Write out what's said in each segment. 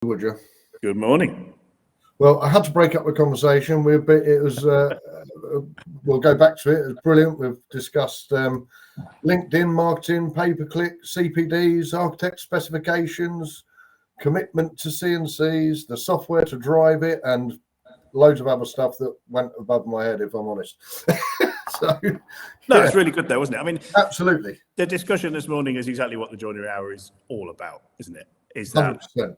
Woodger. Good morning. Well, I had to break up the conversation. We'll go back to it. It was brilliant. We've discussed LinkedIn marketing, pay-per-click, CPDs, architect specifications, commitment to CNCs, the software to drive it, and loads of other stuff that went above my head, if I'm honest. It's really good though, wasn't it? I mean, absolutely. The discussion this morning is exactly what the Joinery Hour is all about, isn't it? Is that 100%.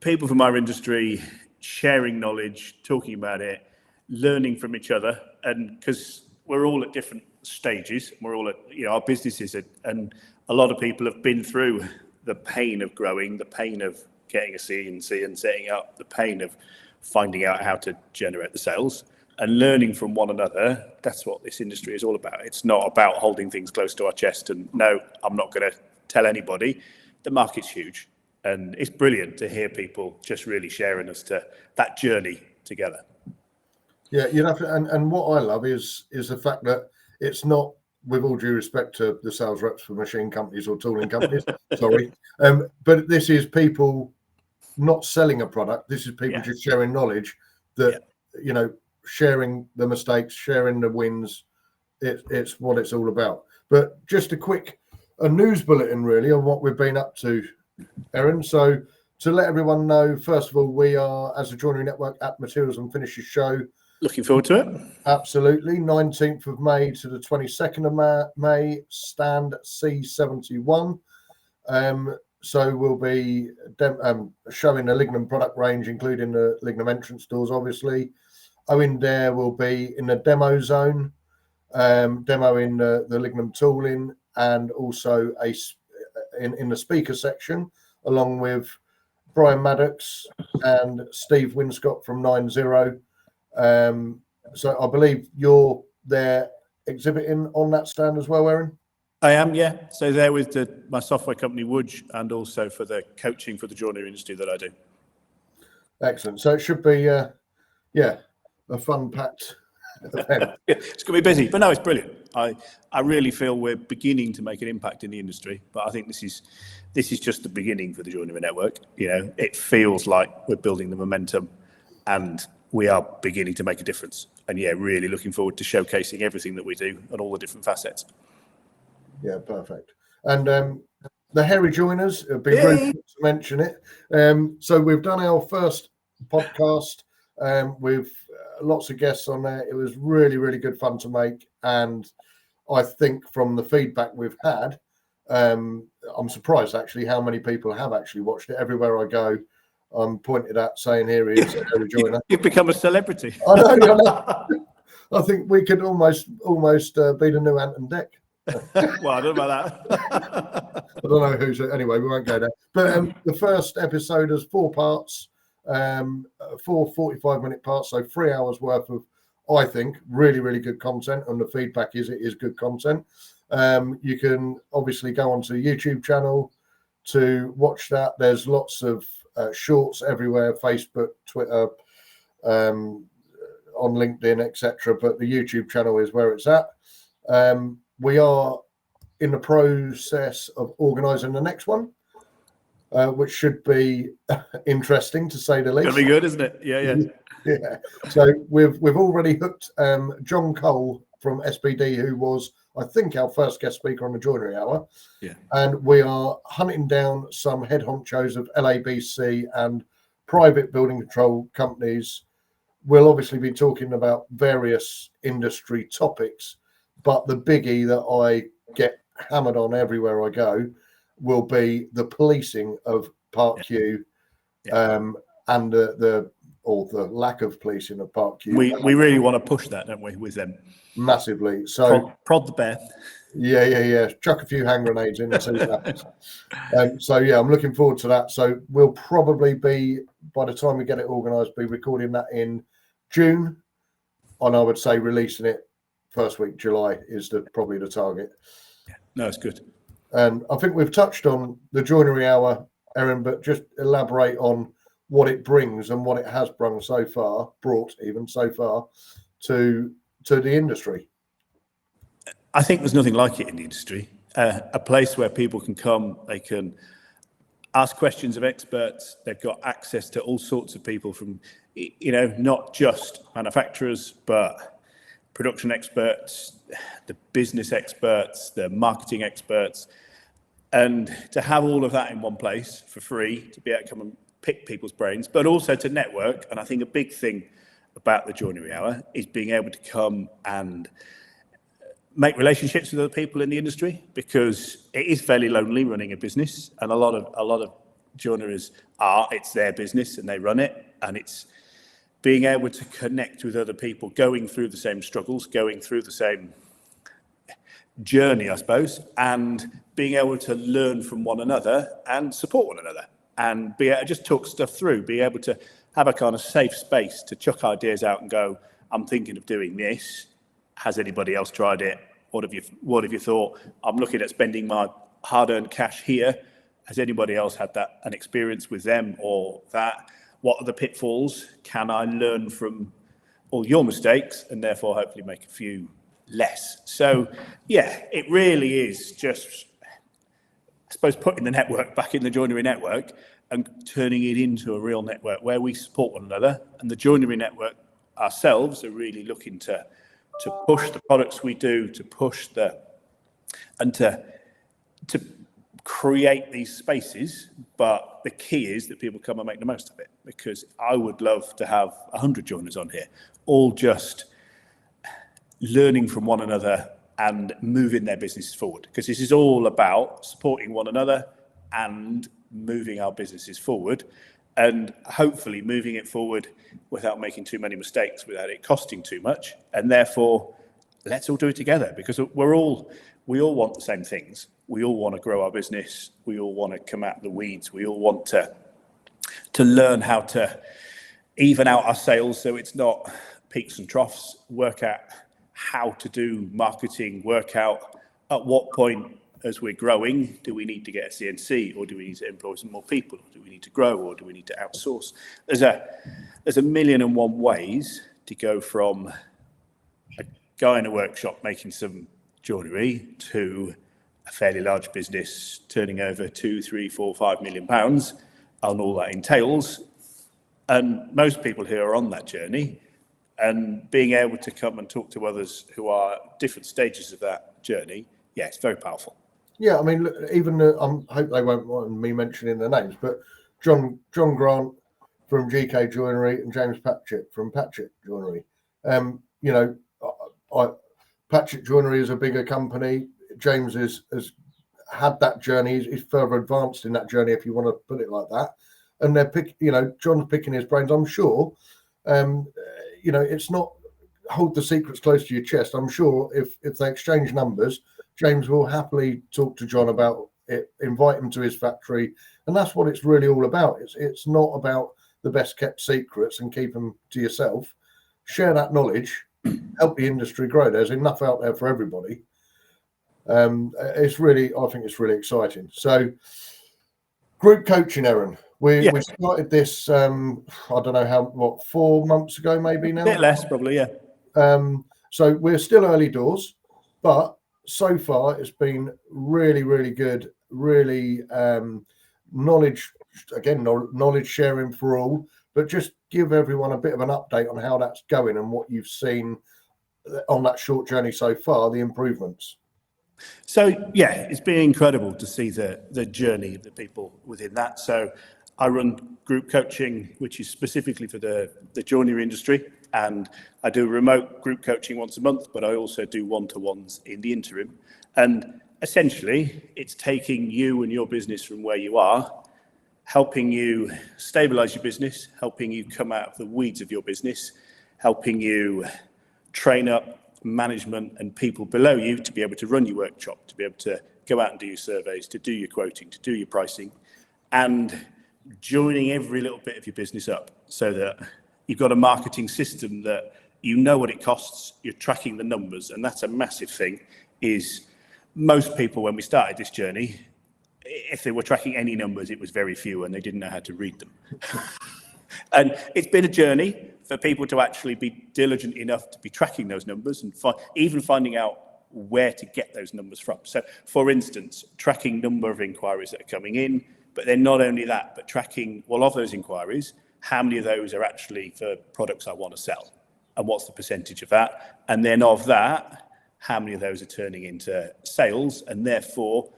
People from our industry sharing knowledge, talking about it, learning from each other, and because we're all at different stages, we're all at, our businesses, and a lot of people have been through the pain of growing, the pain of getting a CNC and setting up, the pain of finding out how to generate the sales, and learning from one another. That's what this industry is all about. It's not about holding things close to our chest and no, I'm not going to tell anybody. The market's huge, and it's brilliant to hear people just really sharing us to that journey together. Yeah, and what I love is the fact that it's not, with all due respect to the sales reps for machine companies or tooling companies, sorry, but this is people not selling a product. This is people just sharing knowledge that, sharing the mistakes, sharing the wins. It's what it's all about. But just a news bulletin really on what we've been up to, Erin. So to let everyone know, first of all, we are, as a Joinery Network, at Materials and Finishes Show. Looking forward to it. Absolutely. 19th of May to the 22nd of May, stand C71. So we'll be showing the Lignum product range, including the Lignum entrance doors, obviously. Owen Dare will be in the demo zone, demoing the Lignum tooling, and also in the speaker section, along with Brian Maddox and Steve Winscott from 90. So I believe you're there exhibiting on that stand as well, Erin? I am, yeah. So there with my software company, Woodger, and also for the coaching for the joinery industry that I do. Excellent. So it should be, a fun-packed event. It's going to be busy, but no, it's brilliant. I really feel we're beginning to make an impact in the industry, but I think this is just the beginning for the Joinery Network. It feels like we're building the momentum, and we are beginning to make a difference. And really looking forward to showcasing everything that we do and all the different facets. Yeah, perfect. And the Hairy Joiners, it'd be rude to mention it. So we've done our first podcast with lots of guests on there. It was really, really good fun to make. And I think from the feedback we've had, I'm surprised actually how many people have actually watched it. Everywhere I go, I'm pointed at saying, here he is, Hairy Joiner. You've become a celebrity. I know. I think we could almost be the new Ant and Dec. Well, I don't know about that. I don't know who's. Anyway, we won't go there. But the first episode has 4 parts, 4 45-minute parts, so 3 hours worth of, I think, really, really good content. And the feedback is it is good content. You can obviously go onto the YouTube channel to watch that. There's lots of shorts everywhere, Facebook, Twitter, on LinkedIn, etc. But the YouTube channel is where it's at. We are in the process of organising the next one, which should be interesting to say the least. It'll be good, isn't it? Yeah. So we've already hooked John Cole from SBD, who was, I think, our first guest speaker on the Joinery Hour. Yeah. And we are hunting down some head honchos of LABC and private building control companies. We'll obviously be talking about various industry topics, but the biggie that I get hammered on everywhere I go will be the policing of Part Q, and the lack of policing of Part Q. We really want to push that, don't we, with them? Massively. So prod the bear. Yeah. Chuck a few hand grenades in and see what happens. So I'm looking forward to that. So we'll probably be, by the time we get it organised, be recording that in June, and I would say releasing it first week July is probably the target. No, it's good. And I think we've touched on the Joinery Hour, Erin, but just elaborate on what it brings and what it has brought so far to the industry. I think there's nothing like it in the industry. A place where people can come, they can ask questions of experts. They've got access to all sorts of people from, not just manufacturers, but production experts, the business experts, the marketing experts. And to have all of that in one place for free, to be able to come and pick people's brains, but also to network. And I think a big thing about the Joinery Hour is being able to come and make relationships with other people in the industry, because it is fairly lonely running a business, and a lot of joineries it's their business and they run it, and it's being able to connect with other people going through the same struggles, going through the same journey, I suppose, and being able to learn from one another and support one another, and be able to just talk stuff through, be able to have a kind of safe space to chuck ideas out and go, I'm thinking of doing this. Has anybody else tried it? What have you thought? I'm looking at spending my hard-earned cash here. Has anybody else had an experience with them or that? What are the pitfalls? Can I learn from all your mistakes and therefore hopefully make a few less? So yeah, it really is just, I suppose, putting the network back in the Joinery network and turning it into a real network where we support one another. And the Joinery network ourselves are really looking to push the products we do, to push to create these spaces. But the key is that people come and make the most of it, because I would love to have 100 joiners on here, all just learning from one another and moving their businesses forward, because this is all about supporting one another and moving our businesses forward, and hopefully moving it forward without making too many mistakes, without it costing too much. And therefore, let's all do it together, because we all want the same things. We all want to grow our business. We all want to come out of the weeds. We all want to learn how to even out our sales so it's not peaks and troughs, work out how to do marketing, work out at what point as we're growing, do we need to get a CNC, or do we need to employ some more people, or do we need to grow, or do we need to outsource? There's a million and one ways to go from a guy in a workshop making some joinery to a fairly large business turning over 2, 3, 4, 5 million pounds, and all that entails. And most people here are on that journey, and being able to come and talk to others who are at different stages of that journey, yeah, it's very powerful. Yeah, I mean, look, even I hope they won't want me mentioning their names, but John Grant from GK Joinery and James Patchett from Patchett Joinery. Patchett Joinery is a bigger company. James has had that journey. He's further advanced in that journey, if you want to put it like that. And John's picking his brains. I'm sure, it's not hold the secrets close to your chest. I'm sure if they exchange numbers, James will happily talk to John about it, invite him to his factory, and that's what it's really all about. It's not about the best kept secrets and keep them to yourself. Share that knowledge, help the industry grow. There's enough out there for everybody. I think it's really exciting. So, group coaching, Erin. We started this. I don't know 4 months ago, maybe now. A bit less, probably, yeah. So we're still early doors, but so far it's been really, really good. Really, knowledge sharing for all. But just give everyone a bit of an update on how that's going and what you've seen on that short journey so far, the improvements. So yeah, it's been incredible to see the journey of the people within that. So I run group coaching, which is specifically for the joinery industry, and I do remote group coaching once a month, but I also do one-to-ones in the interim. And essentially, it's taking you and your business from where you are, helping you stabilize your business, helping you come out of the weeds of your business, helping you train up management and people below you to be able to run your workshop, to be able to go out and do your surveys, to do your quoting, to do your pricing, and joining every little bit of your business up so that you've got a marketing system that you know what it costs, you're tracking the numbers. And that's a massive thing. Is most people, when we started this journey, if they were tracking any numbers, it was very few and they didn't know how to read them. And it's been a journey for people to actually be diligent enough to be tracking those numbers and even finding out where to get those numbers from. So, for instance, tracking number of inquiries that are coming in, But then not only that, but tracking, well, of those inquiries, how many of those are actually for products I want to sell? And what's the percentage of that? And then of that, how many of those are turning into sales? And therefore,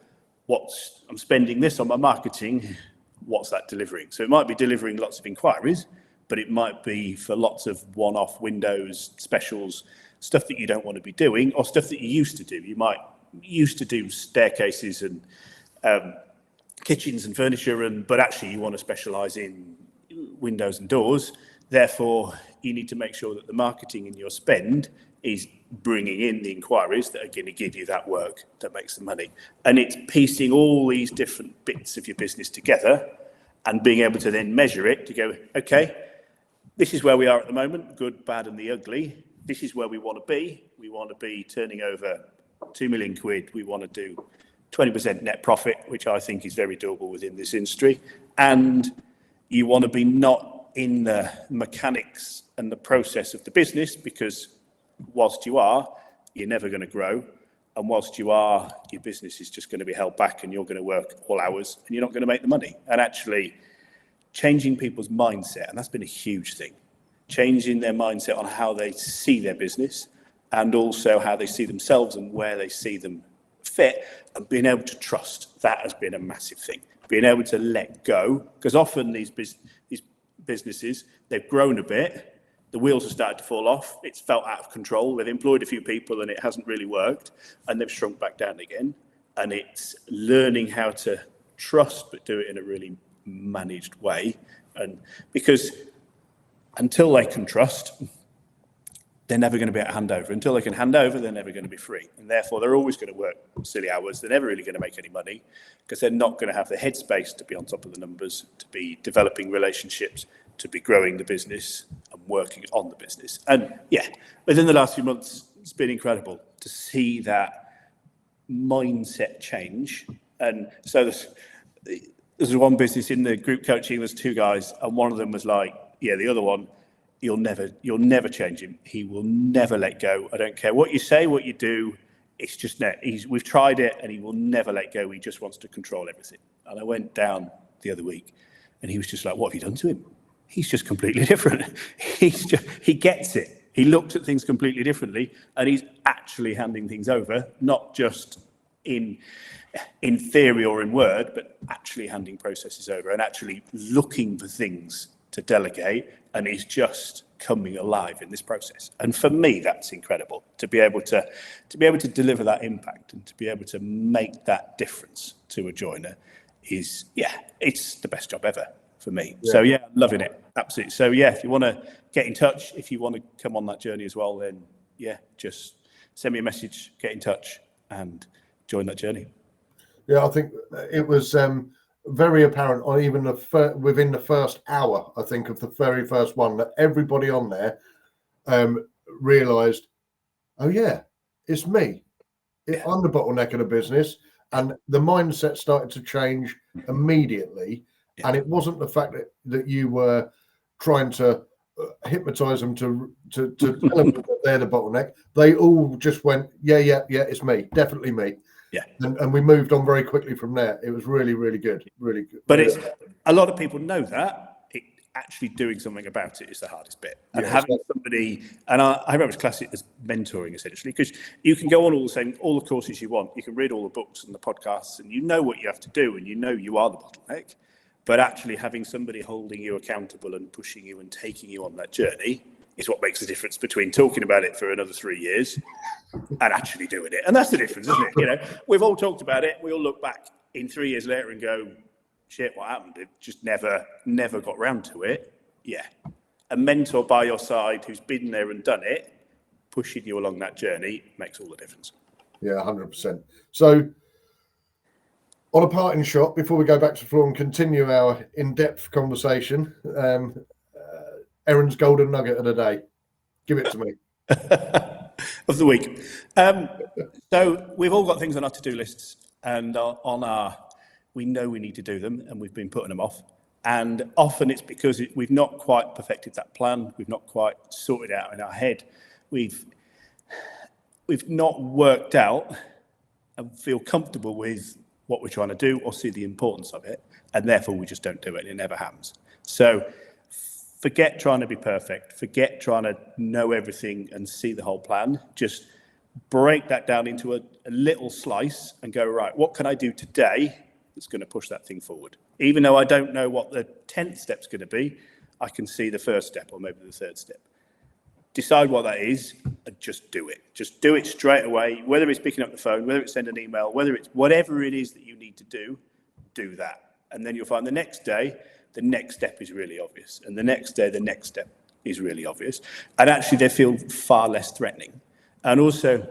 I'm spending this on my marketing, what's that delivering? So it might be delivering lots of inquiries, but it might be for lots of one-off windows, specials, stuff that you don't want to be doing, or stuff that you used to do. You might used to do staircases and kitchens and furniture, but actually you want to specialize in windows and doors. Therefore, you need to make sure that the marketing in your spend is bringing in the inquiries that are going to give you that work that makes the money. And it's piecing all these different bits of your business together and being able to then measure it to go, okay, this is where we are at the moment, good, bad, and the ugly. This is where we want to be. We want to be turning over 2 million quid. We want to do 20% net profit, which I think is very doable within this industry. And you want to be not in the mechanics and the process of the business, because whilst you are, you're never going to grow. And whilst you are, your business is just going to be held back and you're going to work all hours and you're not going to make the money. And actually changing people's mindset, and that's been a huge thing, changing their mindset on how they see their business and also how they see themselves and where they see them fit, and being able to trust. That has been a massive thing. Being able to let go, because often these businesses, they've grown a bit, the wheels have started to fall off, it's felt out of control, they've employed a few people and it hasn't really worked, and they've shrunk back down again. And it's learning how to trust, but do it in a really managed way. And because until they can trust, they're never going to be able to hand over. Until they can hand over, they're never going to be free. And therefore, they're always going to work silly hours. They're never really going to make any money because they're not going to have the headspace to be on top of the numbers, to be developing relationships, to be growing the business and working on the business. And yeah, within the last few months, it's been incredible to see that mindset change. And so there's one business in the group coaching, there's two guys, and one of them was like, yeah, the other one, you'll never change him. He will never let go. I don't care what you say, what you do. It's just we've tried it, and he will never let go. He just wants to control everything. And I went down the other week, and he was just like, "What have you done to him? He's just completely different. He gets it. He looks at things completely differently, and he's actually handing things over, not just in theory or in word, but actually handing processes over and actually looking for things to delegate, and he's just coming alive in this process. And for me, that's incredible to be able to deliver that impact and to be able to make that difference to a joiner is, it's the best job ever for me. Yeah. So loving it, absolutely. So if you want to get in touch, if you want to come on that journey as well, then just send me a message, get in touch, and join that journey. Yeah, I think it was very apparent on even within the first hour, I think, of the very first one, that everybody on there realised, oh yeah, it's me. I'm the bottleneck of the business, and the mindset started to change immediately. Yeah. And it wasn't the fact that you were trying to hypnotise them to tell them that they're the bottleneck. They all just went, yeah, it's me, definitely me. Yeah, and we moved on very quickly from there. It was really, really good, really good. But it's a lot of people know that actually doing something about it is the hardest bit. And having somebody, and I remember it's classic as mentoring essentially, because you can go on all the courses you want, you can read all the books and the podcasts, and you know what you have to do, and you know you are the bottleneck. But actually having somebody holding you accountable and pushing you and taking you on that journey is what makes the difference between talking about it for another 3 years and actually doing it. And that's the difference, isn't it? We've all talked about it. We all look back in 3 years later and go, shit, what happened? It just never got round to it. Yeah. A mentor by your side who's been there and done it, pushing you along that journey, makes all the difference. Yeah, 100%. So on a parting shot, before we go back to the floor and continue our in-depth conversation, Erin's golden nugget of the day. Give it to me. Of the week. So we've all got things on our to-do lists, and we know we need to do them, and we've been putting them off. And often it's because we've not quite perfected that plan. We've not quite sorted out in our head. We've not worked out and feel comfortable with what we're trying to do or see the importance of it. and therefore we just don't do it, and it never happens. So forget trying to be perfect, forget trying to know everything and see the whole plan. Just break that down into a little slice and go, right, what can I do today that's going to push that thing forward? Even though I don't know what the 10th step's going to be, I can see the first step or maybe the third step. Decide what that is and just do it. Just do it straight away, whether it's picking up the phone, whether it's sending an email, whether it's whatever it is that you need to do that. And then you'll find the next day, the next step is really obvious. And the next day, the next step is really obvious. And actually, they feel far less threatening. And also,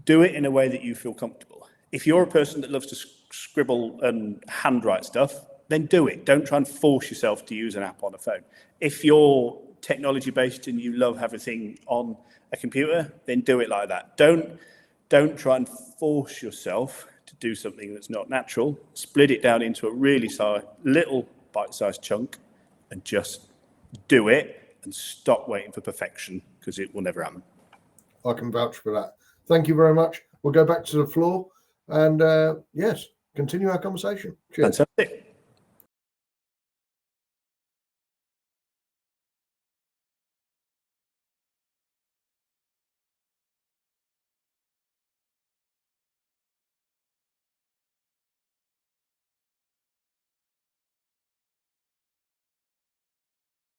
do it in a way that you feel comfortable. If you're a person that loves to scribble and handwrite stuff, then do it. Don't try and force yourself to use an app on a phone. If you're technology-based and you love everything on a computer, then do it like that. Don't try and force yourself to do something that's not natural. Split it down into a really little bite-sized chunk and just do it and stop waiting for perfection, because it will never happen. I can vouch for that. Thank you very much. We'll go back to the floor and yes, continue our conversation. Cheers. Fantastic.